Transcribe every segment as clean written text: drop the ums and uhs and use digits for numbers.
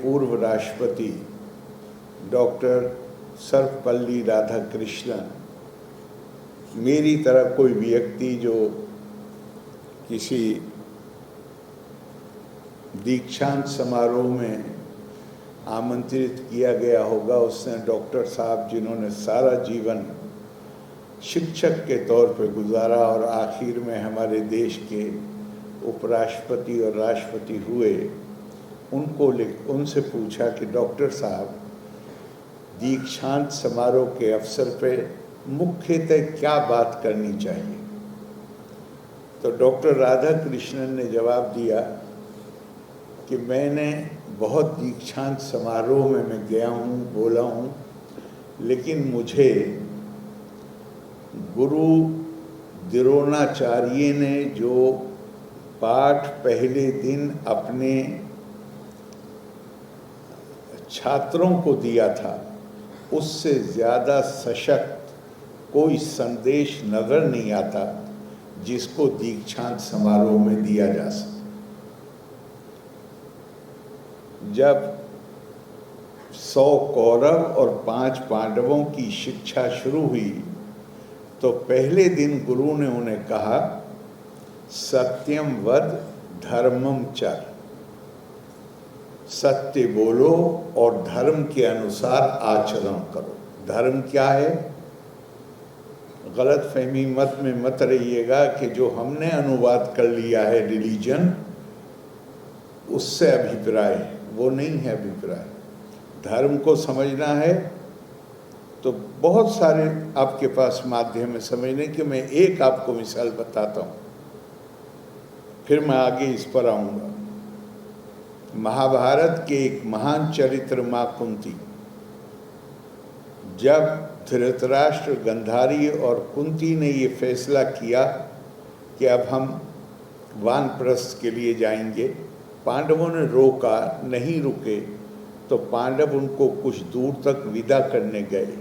पूर्व राष्ट्रपति डॉक्टर सर्वपल्ली राधाकृष्णन मेरी तरह कोई व्यक्ति जो किसी दीक्षांत समारोह में आमंत्रित किया गया होगा, उसने डॉक्टर साहब जिन्होंने सारा जीवन शिक्षक के तौर पर गुजारा और आखिर में हमारे देश के उपराष्ट्रपति और राष्ट्रपति हुए, उनसे पूछा कि डॉक्टर साहब दीक्षांत समारोह के अवसर पर मुख्यतः क्या बात करनी चाहिए। तो डॉक्टर राधाकृष्णन ने जवाब दिया कि मैंने बहुत दीक्षांत समारोह में मैं गया हूँ, बोला हूँ, लेकिन मुझे गुरु द्रोणाचार्य ने जो पाठ पहले दिन अपने छात्रों को दिया था, उससे ज़्यादा सशक्त कोई संदेश नज़र नहीं आता जिसको दीक्षांत समारोह में दिया जा सके। जब 100 कौरव और 5 पांडवों की शिक्षा शुरू हुई तो पहले दिन गुरु ने उन्हें कहा, सत्यम वद धर्मम चर, सत्य बोलो और धर्म के अनुसार आचरण करो। धर्म क्या है? गलत फहमी मत में मत रहिएगा कि जो हमने अनुवाद कर लिया है रिलीजन, उससे अभिप्राय है, वो नहीं है अभिप्राय। धर्म को समझना है तो बहुत सारे आपके पास माध्यम है समझने के। मैं एक आपको मिसाल बताता हूँ, फिर मैं आगे इस पर आऊँगा। महाभारत के एक महान चरित्र माँ कुंती, जब धृतराष्ट्र, गंधारी और कुंती ने ये फैसला किया कि अब हम वानप्रस्थ के लिए जाएंगे, पांडवों ने रोका, नहीं रुके, तो पांडव उनको कुछ दूर तक विदा करने गए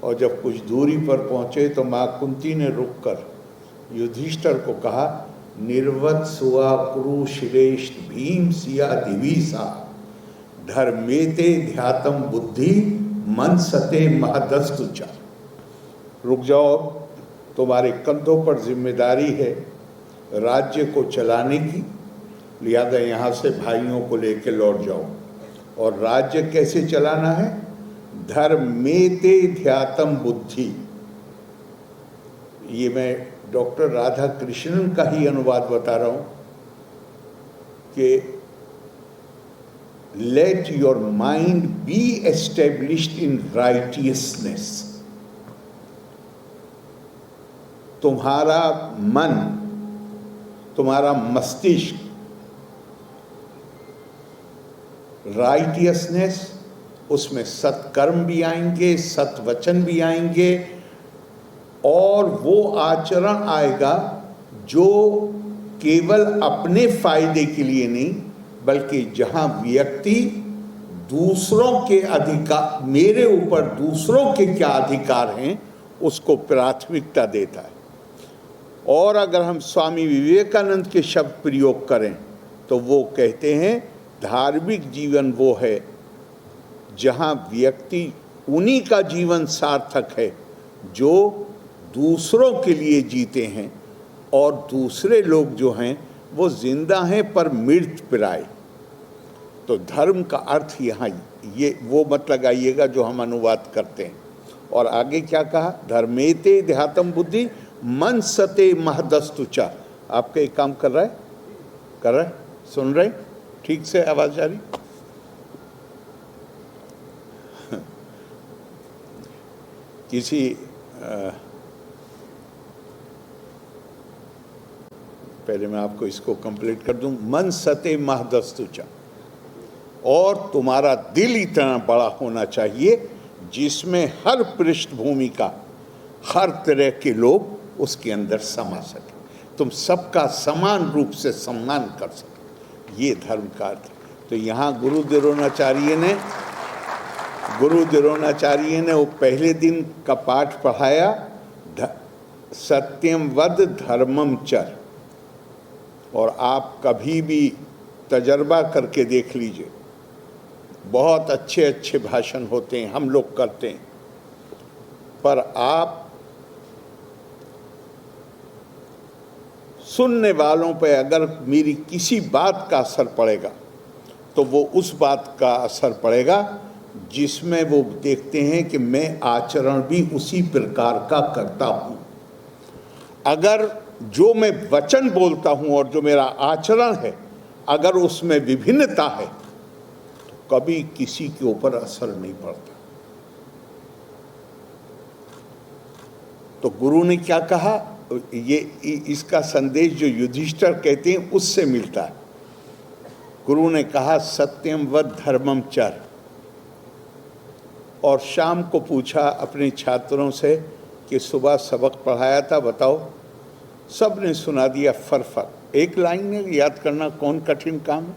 और जब कुछ दूरी पर पहुँचे तो माँ कुंती ने रुककर युधिष्ठिर को कहा, निर्वत सुआ कुरु श्रेष्ठ भीम सिया दिवीसा धर्मेते ध्यातम बुद्धि मन सते महदस्तुचा। रुक जाओ, तुम्हारे कंधों पर जिम्मेदारी है राज्य को चलाने की, लिहाजा यहाँ से भाइयों को लेकर लौट जाओ। और राज्य कैसे चलाना है? धर्मेते ध्यातम बुद्धि। ये मैं डॉक्टर राधाकृष्णन का ही अनुवाद बता रहा हूँ कि let your mind be established in righteousness। तुम्हारा मन, तुम्हारा मस्तिष्क राइटियसनेस, उसमें सत्कर्म भी आएंगे, सत्वचन भी आएंगे और वो आचरण आएगा जो केवल अपने फायदे के लिए नहीं, बल्कि जहाँ व्यक्ति दूसरों के अधिकार, मेरे ऊपर दूसरों के क्या अधिकार हैं, उसको प्राथमिकता देता है। और अगर हम स्वामी विवेकानंद के शब्द प्रयोग करें तो वो कहते हैं, धार्मिक जीवन वो है जहाँ व्यक्ति, उन्हीं का जीवन सार्थक है जो दूसरों के लिए जीते हैं और दूसरे लोग जो हैं वो जिंदा हैं पर मृत प्राय। तो धर्म का अर्थ यहाँ ये वो मत लगाइएगा जो हम अनुवाद करते हैं। और आगे क्या कहा? धर्मेते ध्यातम बुद्धि मन सते महदस्तुचा। आपका एक काम कर रहा है? कर रहा है? सुन रहे? ठीक से आवाज आ रही? किसी पहले मैं आपको इसको कंप्लीट कर दूं। मन सते महदस्तुचा, और तुम्हारा दिल इतना बड़ा होना चाहिए जिसमें हर पृष्ठभूमि का, हर तरह के लोग उसके अंदर समा सके, तुम सबका समान रूप से सम्मान कर सके। ये धर्म का अर्थ है। तो यहाँ गुरु द्रोणाचार्य ने वो पहले दिन का पाठ पढ़ाया, सत्यम वद धर्मम चर। और आप कभी भी तजर्बा करके देख लीजिए, बहुत अच्छे अच्छे भाषण होते हैं, हम लोग करते हैं, पर आप सुनने वालों पे अगर मेरी किसी बात का असर पड़ेगा तो वो उस बात का असर पड़ेगा जिसमें वो देखते हैं कि मैं आचरण भी उसी प्रकार का करता हूँ। अगर जो मैं वचन बोलता हूँ और जो मेरा आचरण है, अगर उसमें विभिन्नता है तो कभी किसी के ऊपर असर नहीं पड़ता। तो गुरु ने क्या कहा, ये इसका संदेश जो युधिष्ठिर कहते हैं उससे मिलता है। गुरु ने कहा सत्यम वद धर्मम चर, और शाम को पूछा अपने छात्रों से कि सुबह सबक पढ़ाया था, बताओ। सब ने सुना दिया फर। एक लाइन में याद करना कौन कठिन काम है।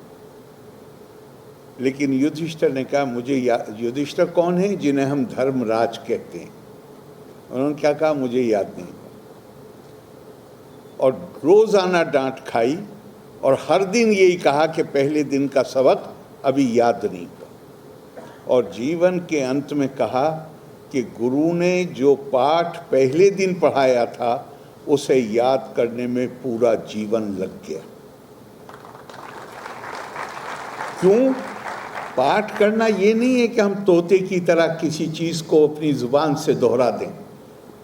लेकिन युधिष्ठिर ने कहा मुझे युधिष्ठिर कौन है, जिन्हें हम धर्मराज कहते हैं। उन्होंने क्या कहा, मुझे याद नहीं। और रोजाना डांट खाई और हर दिन यही कहा कि पहले दिन का सबक अभी याद नहीं हुआ। और जीवन के अंत में कहा कि गुरु ने जो पाठ पहले दिन पढ़ाया था उसे याद करने में पूरा जीवन लग गया। क्यों? पाठ करना ये नहीं है कि हम तोते की तरह किसी चीज़ को अपनी जुबान से दोहरा दें।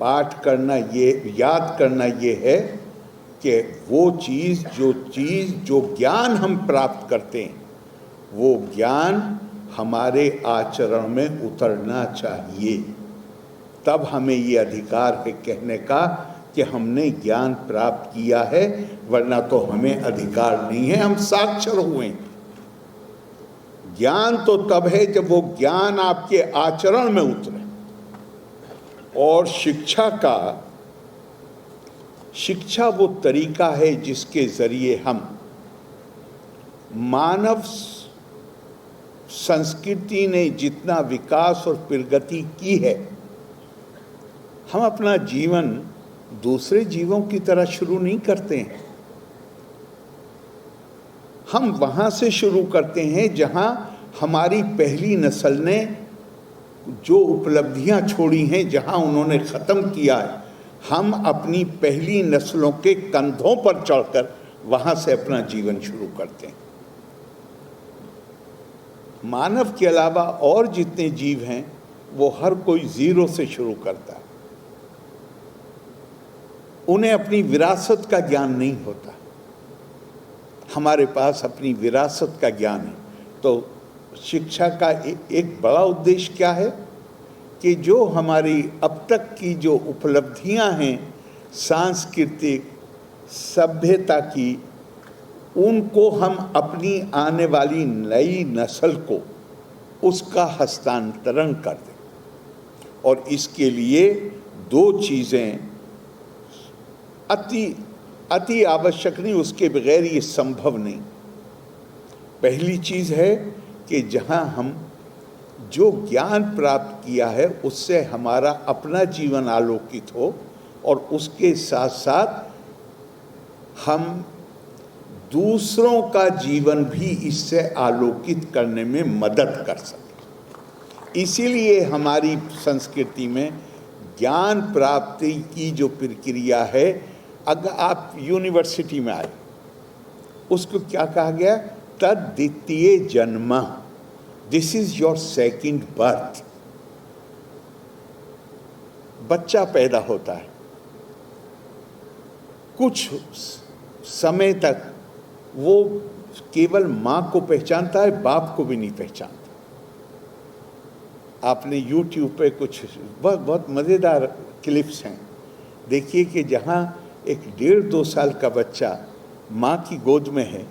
पाठ करना ये, याद करना ये है कि वो चीज़ जो ज्ञान हम प्राप्त करते हैं वो ज्ञान हमारे आचरण में उतरना चाहिए। तब हमें ये अधिकार है कहने का कि हमने ज्ञान प्राप्त किया है, वरना तो हमें अधिकार नहीं है, हम साक्षर हुए हैं। ज्ञान तो तब है जब वो ज्ञान आपके आचरण में उतरे। और शिक्षा वो तरीका है जिसके जरिए हम मानव संस्कृति ने जितना विकास और प्रगति की है, हम अपना जीवन दूसरे जीवों की तरह शुरू नहीं करते हैं। हम वहाँ से शुरू करते हैं जहाँ हमारी पहली नस्ल ने जो उपलब्धियाँ छोड़ी हैं, जहाँ उन्होंने ख़त्म किया है, हम अपनी पहली नस्लों के कंधों पर चढ़कर वहाँ से अपना जीवन शुरू करते हैं। मानव के अलावा और जितने जीव हैं वो हर कोई ज़ीरो से शुरू करता है। उन्हें अपनी विरासत का ज्ञान नहीं होता। हमारे पास अपनी विरासत का ज्ञान है। तो शिक्षा का एक बड़ा उद्देश्य क्या है कि जो हमारी अब तक की जो उपलब्धियां हैं सांस्कृतिक सभ्यता की, उनको हम अपनी आने वाली नई नस्ल को उसका हस्तांतरण कर दें। और इसके लिए दो चीज़ें अति आवश्यक नहीं, उसके बगैर ये संभव नहीं। पहली चीज़ है कि जहाँ हम जो ज्ञान प्राप्त किया है उससे हमारा अपना जीवन आलोकित हो, और उसके साथ साथ हम दूसरों का जीवन भी इससे आलोकित करने में मदद कर सकें। इसीलिए हमारी संस्कृति में ज्ञान प्राप्ति की जो प्रक्रिया है, अगर आप यूनिवर्सिटी में आए, उसको क्या कहा गया, तद्वितीय जन्म, this is your second birth. बच्चा पैदा होता है, कुछ समय तक वो केवल माँ को पहचानता है, बाप को भी नहीं पहचानता। आपने YouTube पे कुछ बहुत मज़ेदार क्लिप्स हैं, देखिए कि जहाँ एक 1.5-2 साल का बच्चा माँ की गोद में है,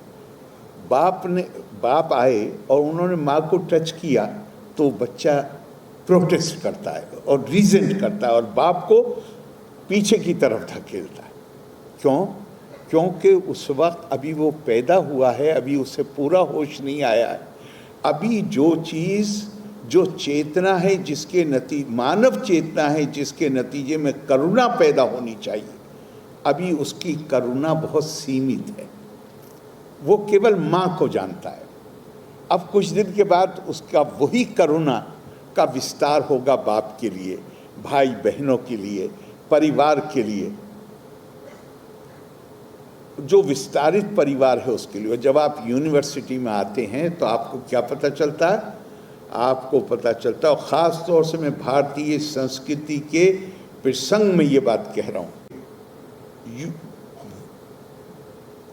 बाप आए और उन्होंने माँ को टच किया तो बच्चा प्रोटेस्ट करता है और रीजेंट करता है और बाप को पीछे की तरफ धकेलता है। क्यों? क्योंकि उस वक्त अभी वो पैदा हुआ है, अभी उसे पूरा होश नहीं आया है। अभी जो चेतना है, जिसके मानव चेतना है, जिसके नतीजे में करुणा पैदा होनी चाहिए, अभी उसकी करुणा बहुत सीमित है। वो केवल माँ को जानता है। अब कुछ दिन के बाद उसका वही करुणा का विस्तार होगा बाप के लिए, भाई बहनों के लिए, परिवार के लिए, जो विस्तारित परिवार है उसके लिए। जब आप यूनिवर्सिटी में आते हैं तो आपको क्या पता चलता है? आपको पता चलता है, और ख़ास तौर से मैं भारतीय संस्कृति के प्रसंग में ये बात कह रहा हूँ,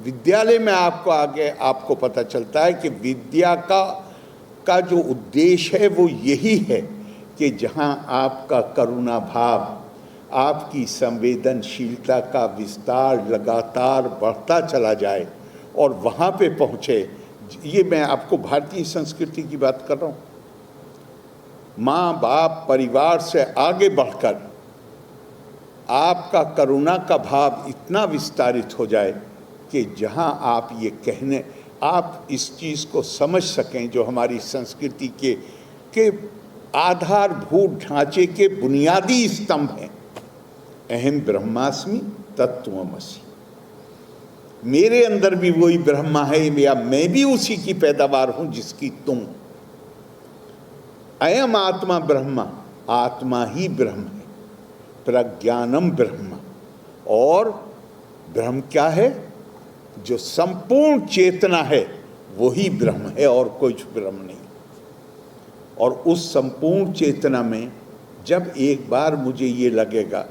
विद्यालय में आपको पता चलता है कि विद्या का जो उद्देश्य है वो यही है कि जहाँ आपका करुणा भाव, आपकी संवेदनशीलता का विस्तार लगातार बढ़ता चला जाए और वहाँ पे पहुँचे। ये मैं आपको भारतीय संस्कृति की बात कर रहा हूँ। माँ बाप परिवार से आगे बढ़कर आपका करुणा का भाव इतना विस्तारित हो जाए कि जहाँ आप ये कहने, आप इस चीज़ को समझ सकें जो हमारी संस्कृति के आधारभूत ढांचे के बुनियादी स्तंभ हैं। अहम ब्रह्मास्मि तत्त्वमसि, मेरे अंदर भी वही ब्रह्मा है, या मैं भी उसी की पैदावार हूँ जिसकी तुम। अयम आत्मा ब्रह्मा, आत्मा ही ब्रह्म है। प्रज्ञानम ब्रह्म, और ब्रह्म क्या है? जो संपूर्ण चेतना है वही ब्रह्म है और कोई ब्रह्म नहीं। और उस संपूर्ण चेतना में जब एक बार मुझे ये लगेगा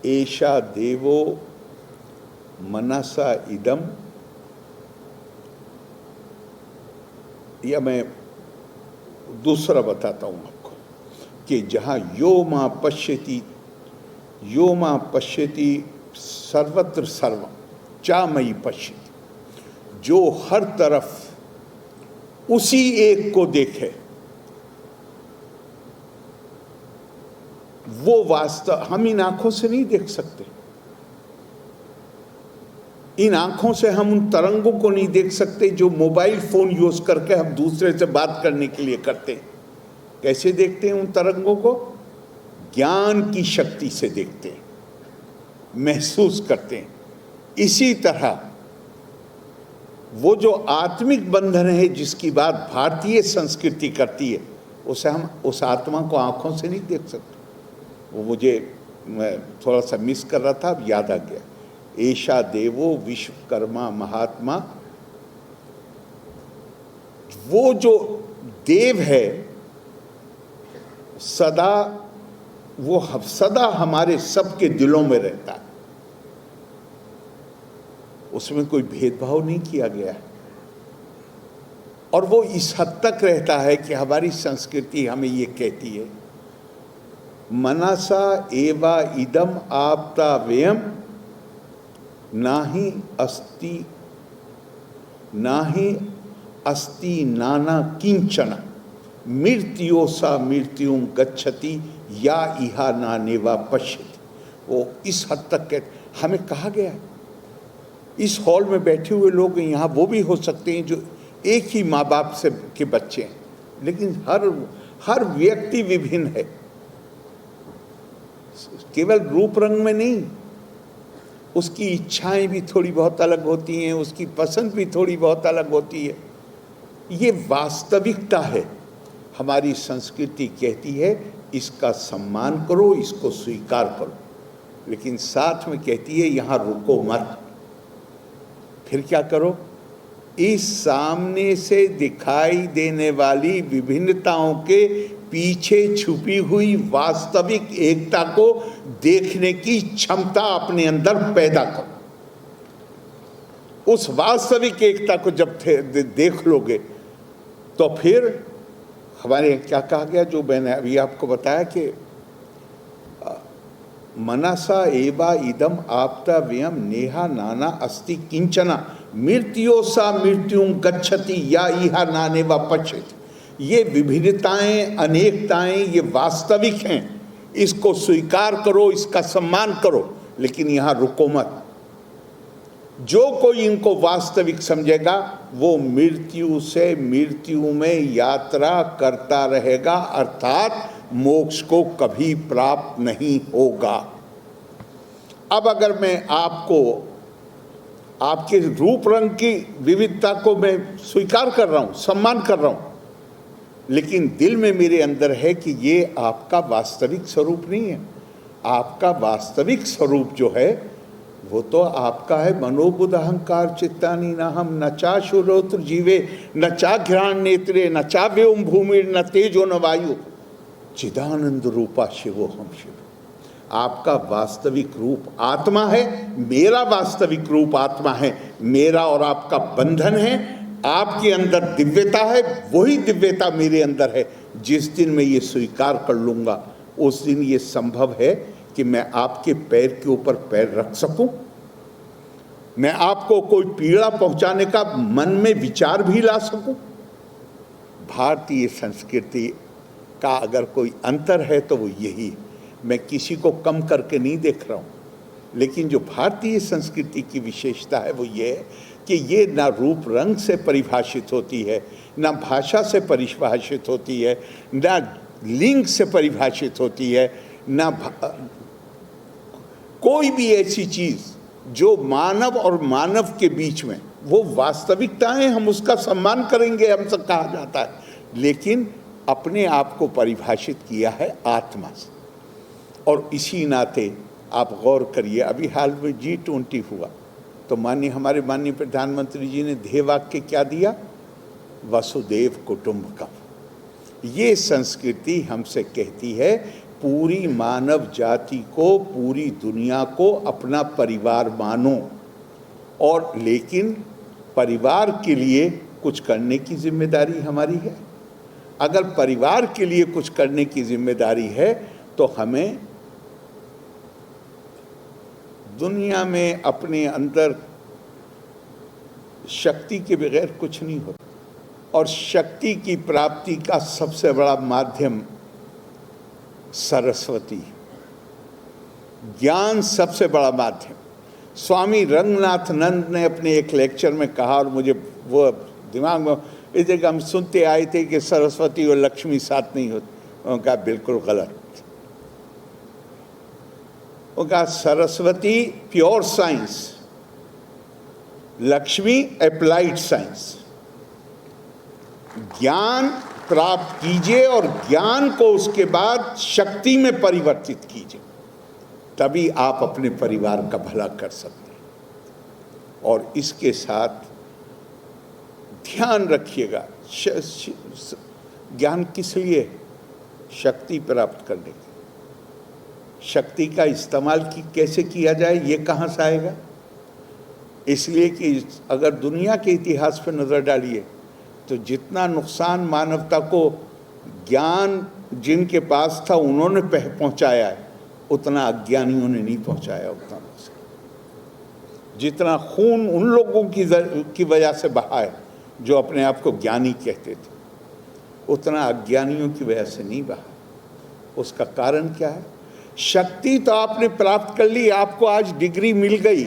एषा देवो मनसा इदम, या मैं दूसरा बताता हूँ आपको कि जहाँ यो माँ पश्यति सर्वत्र सर्वम चा मयि पश्यति, जो हर तरफ उसी एक को देखे, वो वास्तव हम इन आंखों से नहीं देख सकते। इन आंखों से हम उन तरंगों को नहीं देख सकते जो मोबाइल फोन यूज करके हम दूसरे से बात करने के लिए करते हैं। कैसे देखते हैं उन तरंगों को? ज्ञान की शक्ति से देखते हैं, महसूस करते हैं। इसी तरह वो जो आत्मिक बंधन है जिसकी बात भारतीय संस्कृति करती है, उसे हम उस आत्मा को आंखों से नहीं देख सकते। वो मैं थोड़ा सा मिस कर रहा था, अब याद आ गया। एषा देवो विश्वकर्मा महात्मा, वो जो देव है सदा हमारे सबके दिलों में रहता है। उसमें कोई भेदभाव नहीं किया गया है, और वो इस हद तक रहता है कि हमारी संस्कृति हमें ये कहती है, मनसा एवा इदम आपता व्ययम नाही अस्ति नाना किंचन मृत्योसा मृत्युं गच्छति या इहा नानेवा पश्यति। वो इस हद तक कहते, हमें कहा गया है। इस हॉल में बैठे हुए लोग यहाँ वो भी हो सकते हैं जो एक ही माँ बाप से के बच्चे हैं, लेकिन हर व्यक्ति विभिन्न है, केवल रूप रंग में नहीं। उसकी इच्छाएं भी थोड़ी बहुत अलग होती हैं, उसकी पसंद भी थोड़ी बहुत अलग होती है। ये वास्तविकता है। हमारी संस्कृति कहती है इसका सम्मान करो, इसको स्वीकार करो, लेकिन साथ में कहती है यहाँ रुको मत। फिर क्या करो? इस सामने से दिखाई देने वाली विभिन्नताओं के पीछे छुपी हुई वास्तविक एकता को देखने की क्षमता अपने अंदर पैदा करो। उस वास्तविक एकता को जब देख लोगे तो फिर हमारे क्या कहा गया, जो मैंने अभी आपको बताया कि मनसा एवा इदम आपता व्ययम नेहा नाना अस्ति किंचना मृत्योसा मृत्युं गच्छति या इहा नानेवा पश्यति। ये विभिन्नताएं, अनेकताएं, ये वास्तविक हैं। इसको स्वीकार करो, इसका सम्मान करो, लेकिन यहाँ रुको मत। जो कोई इनको वास्तविक समझेगा वो मृत्यु से मृत्यु में यात्रा करता रहेगा, अर्थात मोक्ष को कभी प्राप्त नहीं होगा। अब अगर मैं आपको आपके रूप रंग की विविधता को मैं स्वीकार कर रहा हूँ, सम्मान कर रहा हूँ, लेकिन दिल में मेरे अंदर है कि ये आपका वास्तविक स्वरूप नहीं है। आपका वास्तविक स्वरूप जो है वो तो आपका है मनोबुद्ध अहंकार चित्तानी न हम न चा शुरोत्र जीवे न चा घ्राण नेत्रे न चा व्योम भूमि न तेजो न वायु चिदानंद रूपा शिवो हम शिव। आपका वास्तविक रूप आत्मा है, मेरा वास्तविक रूप आत्मा है। मेरा और आपका बंधन है, आपके अंदर दिव्यता है, वही दिव्यता मेरे अंदर है। जिस दिन मैं ये स्वीकार कर लूँगा उस दिन ये संभव है कि मैं आपके पैर के ऊपर पैर रख सकूं, मैं आपको कोई पीड़ा पहुंचाने का मन में विचार भी ला सकूं। भारतीय संस्कृति का अगर कोई अंतर है तो वो यही है। मैं किसी को कम करके नहीं देख रहा हूं, लेकिन जो भारतीय संस्कृति की विशेषता है वो ये है कि ये ना रूप रंग से परिभाषित होती है, ना भाषा से परिभाषित होती है, ना लिंग से परिभाषित होती है, ना कोई भी ऐसी चीज़ जो मानव और मानव के बीच में वो वास्तविकताएं, हम उसका सम्मान करेंगे, हमसे कहा जाता है, लेकिन अपने आप को परिभाषित किया है आत्मा से। और इसी नाते आप गौर करिए, अभी हाल में G20 हुआ तो हमारे माननीय प्रधानमंत्री जी ने ध्येय वाक्य क्या दिया? वसुदेव कुटुंबकम। ये संस्कृति हमसे कहती है पूरी मानव जाति को, पूरी दुनिया को अपना परिवार मानो, और लेकिन परिवार के लिए कुछ करने की जिम्मेदारी हमारी है। अगर परिवार के लिए कुछ करने की जिम्मेदारी है तो हमें दुनिया में अपने अंदर शक्ति के बगैर कुछ नहीं होता, और शक्ति की प्राप्ति का सबसे बड़ा माध्यम सरस्वती, ज्ञान सबसे बड़ा माध्यम। स्वामी रंगनाथ नंद ने अपने एक लेक्चर में कहा, और मुझे वो दिमाग में इस जगह हम सुनते आए थे कि सरस्वती और लक्ष्मी साथ नहीं होती। उन्होंने कहा बिल्कुल गलत। उनका Saraswati pure science, Lakshmi applied science. ज्ञान प्राप्त कीजिए और ज्ञान को उसके बाद शक्ति में परिवर्तित कीजिए, तभी आप अपने परिवार का भला कर सकते हैं। और इसके साथ ध्यान रखिएगा, ज्ञान किस लिए? शक्ति प्राप्त करने की। शक्ति का इस्तेमाल कैसे किया जाए, ये कहाँ से आएगा? इसलिए कि अगर दुनिया के इतिहास पर नज़र डालिए तो जितना नुकसान मानवता को ज्ञान जिनके पास था उन्होंने पहुंचाया है, उतना अज्ञानियों ने नहीं पहुंचाया। उतना नुकसान जितना खून उन लोगों की वजह से बहा है जो अपने आप को ज्ञानी कहते थे, उतना अज्ञानियों की वजह से नहीं बहा। उसका कारण क्या है? शक्ति तो आपने प्राप्त कर ली, आपको आज डिग्री मिल गई,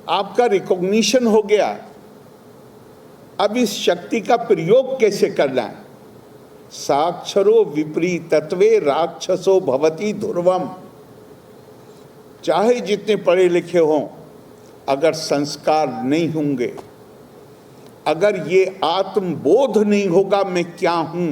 आपका रिकॉग्निशन हो गया। अब इस शक्ति का प्रयोग कैसे करना है? साक्षरो विपरीतत्वे राक्षसो भवति ध्रुवम। चाहे जितने पढ़े लिखे हों, अगर संस्कार नहीं होंगे, अगर ये आत्मबोध नहीं होगा मैं क्या हूं,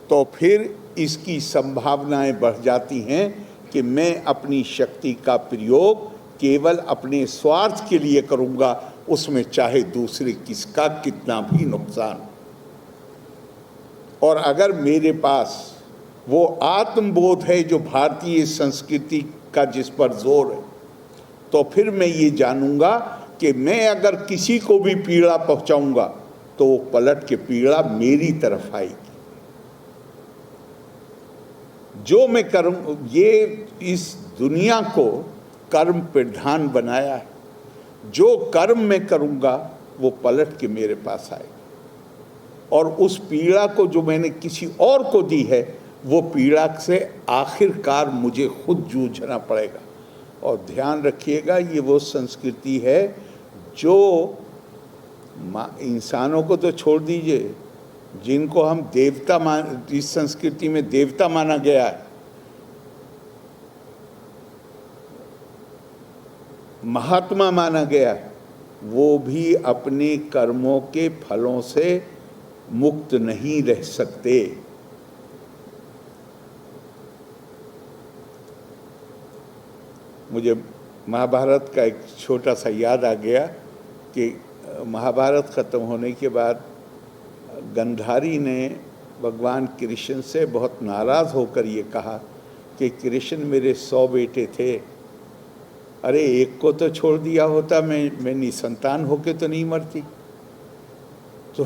तो फिर इसकी संभावनाएं बढ़ जाती हैं कि मैं अपनी शक्ति का प्रयोग केवल अपने स्वार्थ के लिए करूंगा, उसमें चाहे दूसरे किसका कितना भी नुकसान। और अगर मेरे पास वो आत्मबोध है जो भारतीय संस्कृति का जिस पर जोर है, तो फिर मैं ये जानूंगा कि मैं अगर किसी को भी पीड़ा पहुंचाऊंगा तो वो पलट के पीड़ा मेरी तरफ आएगी। जो मैं करूं, ये इस दुनिया को कर्म प्रधान बनाया है। जो कर्म मैं करूंगा वो पलट के मेरे पास आएगा, और उस पीड़ा को जो मैंने किसी और को दी है वो पीड़ा से आखिरकार मुझे खुद जूझना पड़ेगा। और ध्यान रखिएगा, ये वो संस्कृति है जो इंसानों को तो छोड़ दीजिए, जिनको हम देवता इस संस्कृति में देवता माना गया है, महात्मा माना गया, वो भी अपने कर्मों के फलों से मुक्त नहीं रह सकते। मुझे महाभारत का एक छोटा सा याद आ गया कि महाभारत ख़त्म होने के बाद गंधारी ने भगवान कृष्ण से बहुत नाराज़ होकर ये कहा कि कृष्ण मेरे 100 बेटे थे, अरे एक को तो छोड़ दिया होता, मैं निसंतान होके तो नहीं मरती। तो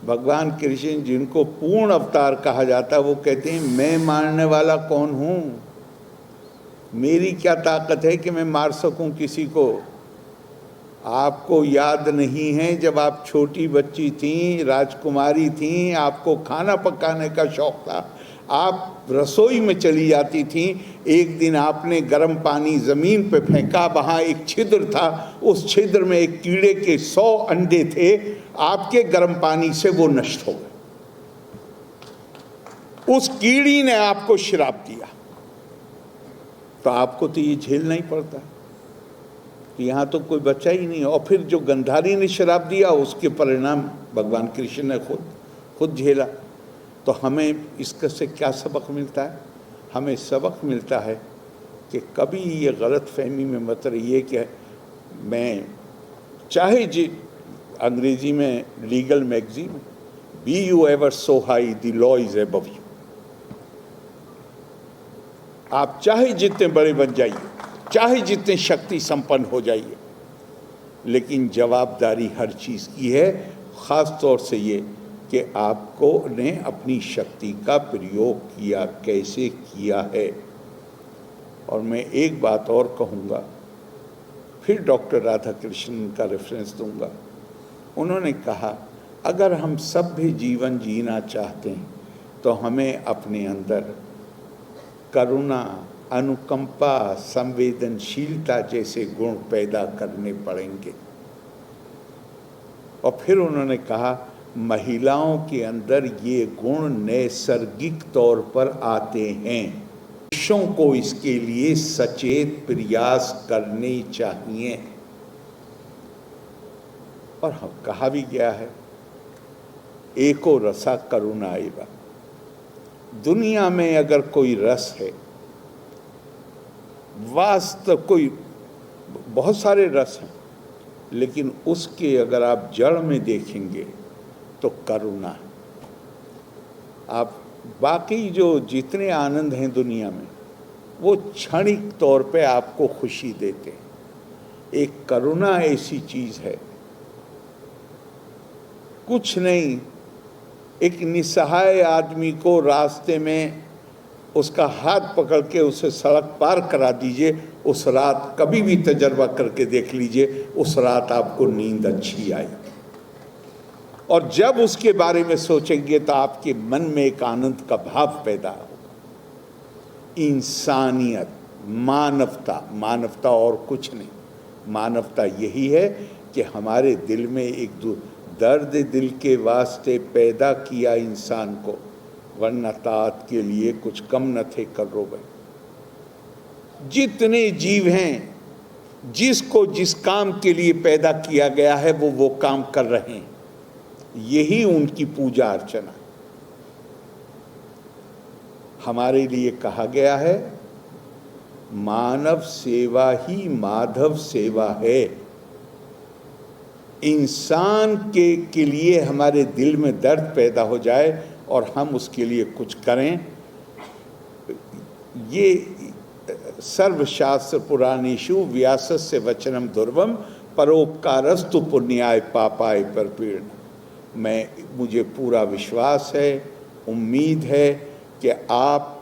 भगवान कृष्ण, जिनको पूर्ण अवतार कहा जाता, वो कहते हैं मैं मारने वाला कौन हूँ, मेरी क्या ताकत है कि मैं मार सकूं किसी को। आपको याद नहीं है जब आप छोटी बच्ची थीं, राजकुमारी थीं, आपको खाना पकाने का शौक़ था, आप रसोई में चली जाती थीं, एक दिन आपने गर्म पानी ज़मीन पे फेंका, वहाँ एक छिद्र था, उस छिद्र में एक कीड़े के 100 अंडे थे, आपके गर्म पानी से वो नष्ट हो गए। उस कीड़ी ने आपको श्राप दिया, तो आपको तो ये झेलना ही पड़ता कि यहाँ तो कोई बच्चा ही नहीं। और फिर जो गंधारी ने श्राप दिया, उसके परिणाम भगवान कृष्ण ने खुद झेला। तो हमें इससे क्या सबक मिलता है? हमें सबक मिलता है कि कभी ये गलत फहमी में मत रहिए कि मैं, चाहे जी अंग्रेजी में legal magazine, be you ever so high the law is above you. आप चाहे जितने बड़े बन जाइए, चाहे जितने शक्ति संपन्न हो जाइए, लेकिन जवाबदारी हर चीज़ की है, ख़ास तौर से ये कि आपको ने अपनी शक्ति का प्रयोग किया, कैसे किया है। और मैं एक बात और कहूँगा, फिर डॉक्टर राधाकृष्णन का रेफरेंस दूंगा। उन्होंने कहा, अगर हम सभ्य जीवन जीना चाहते हैं तो हमें अपने अंदर करुणा, अनुकंपा, संवेदनशीलता जैसे गुण पैदा करने पड़ेंगे। और फिर उन्होंने कहा, महिलाओं के अंदर ये गुण नैसर्गिक तौर पर आते हैं, पुरुषों को इसके लिए सचेत प्रयास करने चाहिए। और कहा भी गया है, एको रसा करुणा एवा। दुनिया में अगर कोई रस है, वास्तव कोई बहुत सारे रस हैं, लेकिन उसके अगर आप जड़ में देखेंगे तो करुणा है। आप बाकी जो जितने आनंद हैं दुनिया में, वो क्षणिक तौर पे आपको खुशी देते हैं। एक करुणा ऐसी चीज़ है, कुछ नहीं, एक निसहाय आदमी को रास्ते में उसका हाथ पकड़ के उसे सड़क पार करा दीजिए, उस रात कभी भी तजर्बा करके देख लीजिए, उस रात आपको नींद अच्छी आई। और जब उसके बारे में सोचेंगे तो आपके मन में एक आनंद का भाव पैदा होगा। इंसानियत, मानवता, मानवता और कुछ नहीं, मानवता यही है कि हमारे दिल में एक दर्द दिल के वास्ते पैदा किया इंसान को, वरना तात के लिए कुछ कम न थे करो भाई। जितने जीव हैं, जिसको जिस काम के लिए पैदा किया गया है वो काम कर रहे हैं, यही उनकी पूजा अर्चना। हमारे लिए कहा गया है, मानव सेवा ही माधव सेवा है। इंसान के लिए हमारे दिल में दर्द पैदा हो जाए और हम उसके लिए कुछ करें। ये सर्वशास्त्र पुराणेषु व्यासस्य वचनम दुर्वम परोपकारस्तु पुण्याय पापाय परपीड़न। मुझे पूरा विश्वास है, उम्मीद है कि आप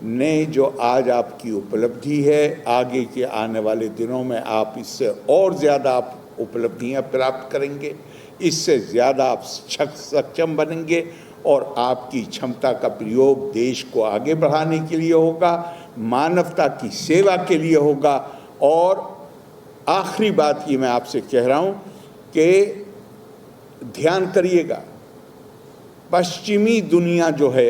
ने जो आज आपकी उपलब्धि है, आगे के आने वाले दिनों में आप इससे और ज़्यादा आप उपलब्धियां प्राप्त करेंगे, इससे ज़्यादा आप सक्षम बनेंगे और आपकी क्षमता का प्रयोग देश को आगे बढ़ाने के लिए होगा, मानवता की सेवा के लिए होगा। और आखिरी बात ये मैं आपसे कह रहा हूँ कि ध्यान करिएगा, पश्चिमी दुनिया जो है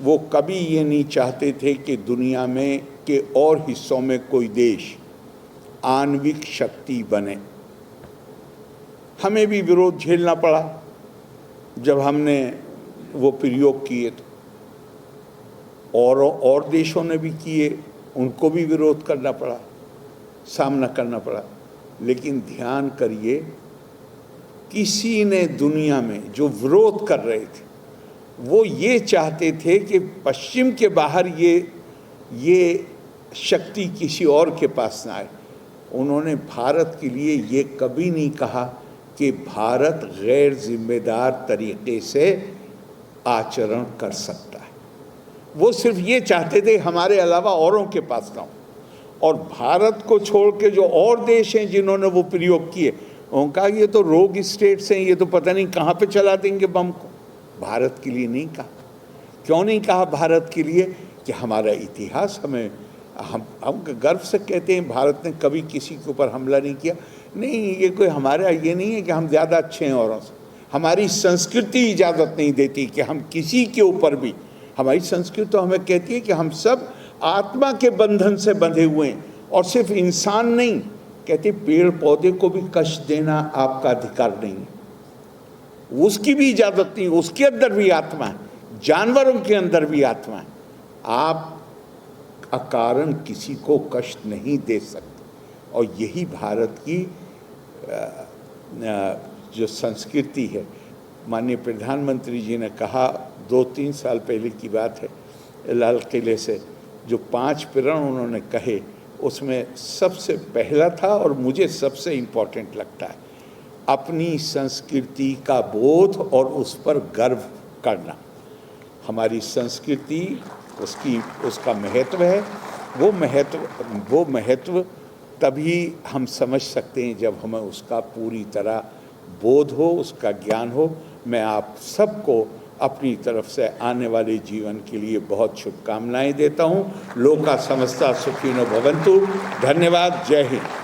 वो कभी ये नहीं चाहते थे कि दुनिया में के और हिस्सों में कोई देश आणविक शक्ति बने। हमें भी विरोध झेलना पड़ा जब हमने वो प्रयोग किए तो, और देशों ने भी किए, उनको भी विरोध करना पड़ा, सामना करना पड़ा। लेकिन ध्यान करिए, किसी ने दुनिया में जो विरोध कर रहे थे वो ये चाहते थे कि पश्चिम के बाहर ये शक्ति किसी और के पास ना आए। उन्होंने भारत के लिए ये कभी नहीं कहा कि भारत गैर जिम्मेदार तरीके से आचरण कर सकता है। वो सिर्फ ये चाहते थे हमारे अलावा औरों के पास ना हो। और भारत को छोड़ के जो और देश हैं जिन्होंने वो प्रयोग किए, उनका ये तो रोग स्टेट्स हैं, ये तो पता नहीं कहाँ पे चला देंगे बम को। भारत के लिए नहीं कहा। क्यों नहीं कहा भारत के लिए? कि हमारा इतिहास हम गर्व से कहते हैं भारत ने कभी किसी के ऊपर हमला नहीं किया। नहीं, ये कोई हमारा ये नहीं है कि हम ज़्यादा अच्छे हैं औरों से। हमारी संस्कृति इजाज़त नहीं देती कि हम किसी के ऊपर भी, हमारी संस्कृति तो हमें कहती है कि हम सब आत्मा के बंधन से बंधे हुए हैं। और सिर्फ इंसान नहीं, कहते पेड़ पौधे को भी कष्ट देना आपका अधिकार नहीं है, उसकी भी इजाज़त नहीं, उसके अंदर भी आत्मा है, जानवरों के अंदर भी आत्मा है। आप अकारण किसी को कष्ट नहीं दे सकते। और यही भारत की जो संस्कृति है। माननीय प्रधानमंत्री जी ने कहा, 2-3 साल पहले की बात है, लाल किले से जो 5 प्रण उन्होंने कहे, उसमें सबसे पहला था और मुझे सबसे इम्पोर्टेंट लगता है, अपनी संस्कृति का बोध और उस पर गर्व करना। हमारी संस्कृति, उसका महत्व है। वो महत्व तभी हम समझ सकते हैं जब हमें उसका पूरी तरह बोध हो, उसका ज्ञान हो। मैं आप सबको अपनी तरफ से आने वाले जीवन के लिए बहुत शुभकामनाएं देता हूं। लोका समस्ता सुखिनो भवन्तु। धन्यवाद। जय हिंद।